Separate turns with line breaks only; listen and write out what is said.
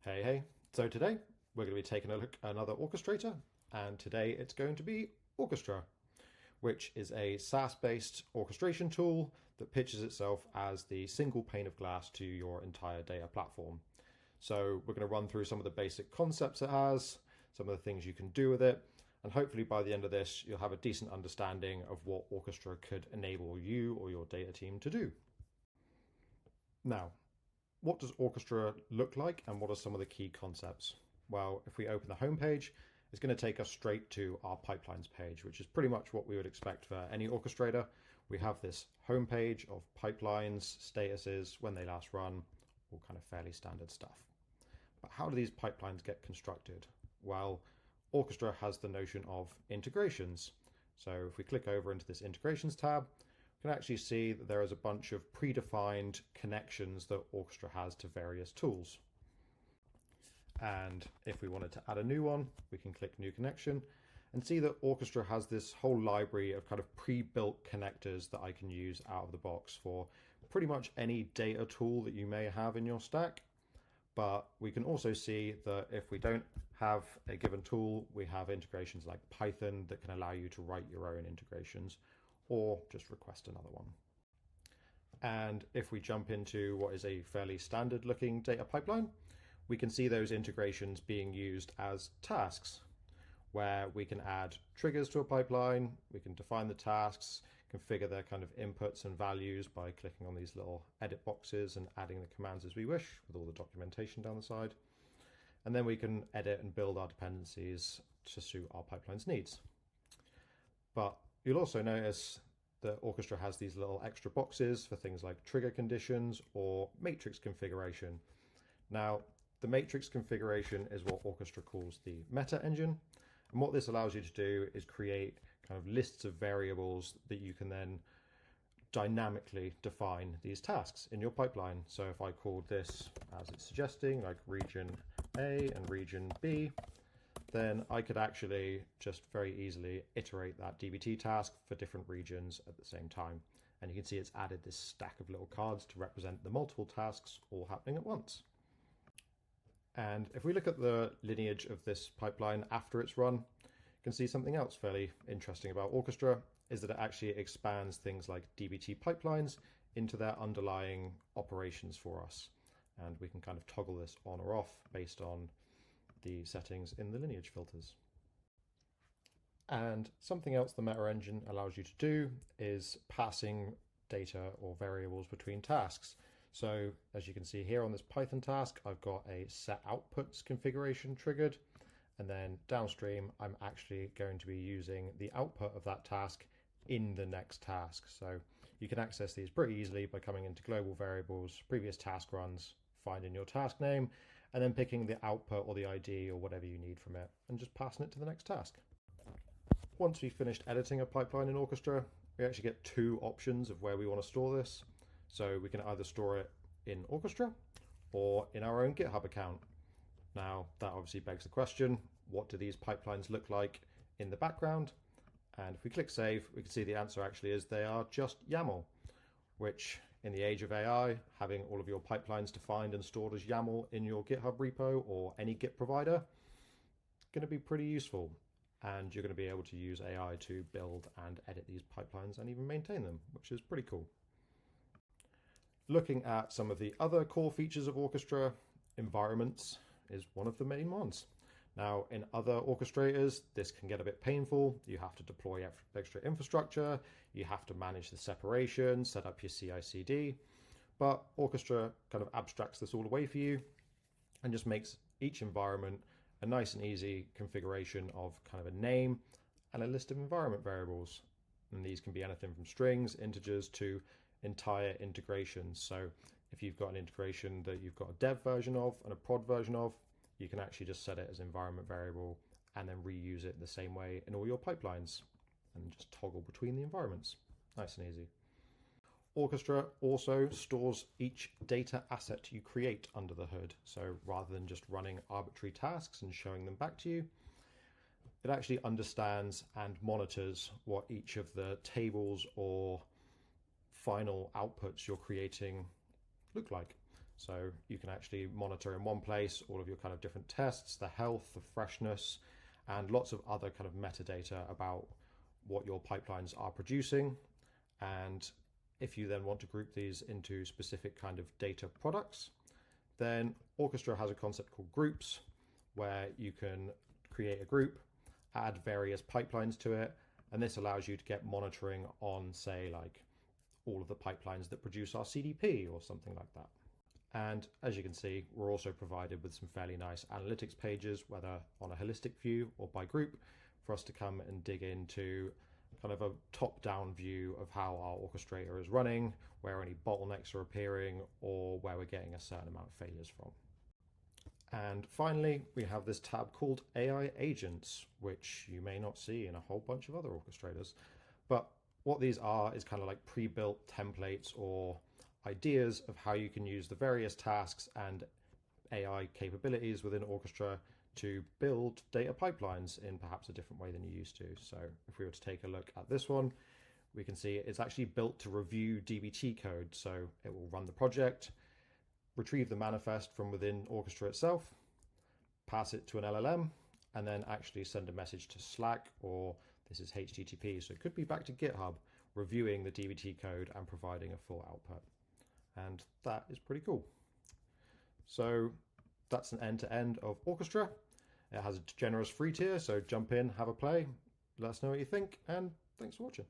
Hey. So today we're going to be taking a look at another orchestrator, and today it's going to be Orchestra, which is a SaaS-based orchestration tool that pitches itself as the single pane of glass to your entire data platform. So we're going to run through some of the basic concepts it has, some of the things you can do with it, and hopefully by the end of this you'll have a decent understanding of what Orchestra could enable you or your data team to do. Now, what does Orchestra look like and what are some of the key concepts? Well, if we open the home page, it's going to take us straight to our pipelines page, which is pretty much what we would expect for any orchestrator. We have this home page of pipelines, statuses, when they last run, all kind of fairly standard stuff. But how do these pipelines get constructed? Well, Orchestra has the notion of integrations. So if we click over into this integrations tab, you can actually see that there is a bunch of predefined connections that Orchestra has to various tools. And if we wanted to add a new one, we can click New Connection and see that Orchestra has this whole library of kind of pre-built connectors that I can use out of the box for pretty much any data tool that you may have in your stack. But we can also see that if we don't have a given tool, we have integrations like Python that can allow you to write your own integrations, or just request another one. And if we jump into what is a fairly standard looking data pipeline, we can see those integrations being used as tasks, where we can add triggers to a pipeline, we can define the tasks, configure their kind of inputs and values by clicking on these little edit boxes and adding the commands as we wish with all the documentation down the side. And then we can edit and build our dependencies to suit our pipeline's needs. But you'll also notice that Orchestra has these little extra boxes for things like trigger conditions or matrix configuration. Now, the matrix configuration is what Orchestra calls the meta engine. And what this allows you to do is create kind of lists of variables that you can then dynamically define these tasks in your pipeline. So if I called this, as it's suggesting, like region A and region B, then I could actually just very easily iterate that DBT task for different regions at the same time. And you can see it's added this stack of little cards to represent the multiple tasks all happening at once. And if we look at the lineage of this pipeline after it's run, you can see something else fairly interesting about Orchestra is that it actually expands things like DBT pipelines into their underlying operations for us. And we can kind of toggle this on or off based on the settings in the lineage filters. And something else the meta engine allows you to do is passing data or variables between tasks. So as you can see here on this Python task, I've got a set outputs configuration triggered, and then downstream I'm actually going to be using the output of that task in the next task. So you can access these pretty easily by coming into global variables, previous task runs, finding your task name, and then picking the output or the ID or whatever you need from it and just passing it to the next task. Once we've finished editing a pipeline in Orchestra, we actually get two options of where we want to store this. So we can either store it in Orchestra or in our own GitHub account. Now that obviously begs the question, what do these pipelines look like in the background? And if we click save, we can see the answer actually is they are just YAML, which in the age of AI, having all of your pipelines defined and stored as YAML in your GitHub repo or any Git provider, is going to be pretty useful. And you're going to be able to use AI to build and edit these pipelines and even maintain them, which is pretty cool. Looking at some of the other core features of Orchestra, environments is one of the main ones. Now, in other orchestrators, this can get a bit painful. You have to deploy extra infrastructure, you have to manage the separation, set up your CI/CD, but Orchestra kind of abstracts this all away for you and just makes each environment a nice and easy configuration of kind of a name and a list of environment variables. And these can be anything from strings, integers, to entire integrations. So if you've got an integration that you've got a dev version of and a prod version of, you can actually just set it as environment variable and then reuse it the same way in all your pipelines and just toggle between the environments. Nice and easy. Orchestra also stores each data asset you create under the hood. So rather than just running arbitrary tasks and showing them back to you, it actually understands and monitors what each of the tables or final outputs you're creating look like. So you can actually monitor in one place all of your kind of different tests, the health, the freshness, and lots of other kind of metadata about what your pipelines are producing. And if you then want to group these into specific kind of data products, then Orchestra has a concept called groups, where you can create a group, add various pipelines to it, and this allows you to get monitoring on, say, like all of the pipelines that produce our CDP or something like that. And as you can see, we're also provided with some fairly nice analytics pages, whether on a holistic view or by group, for us to come and dig into kind of a top-down view of how our orchestrator is running, where any bottlenecks are appearing, or where we're getting a certain amount of failures from. And finally, we have this tab called AI Agents, which you may not see in a whole bunch of other orchestrators. But what these are is kind of like pre-built templates or ideas of how you can use the various tasks and AI capabilities within Orchestra to build data pipelines in perhaps a different way than you used to. So if we were to take a look at this one, we can see it's actually built to review DBT code. So it will run the project, retrieve the manifest from within Orchestra itself, pass it to an LLM, and then actually send a message to Slack, or this is HTTP, so it could be back to GitHub, reviewing the DBT code and providing a full output. And that is pretty cool. So that's an end-to-end of Orchestra. It has a generous free tier, so jump in, have a play, let us know what you think, and thanks for watching.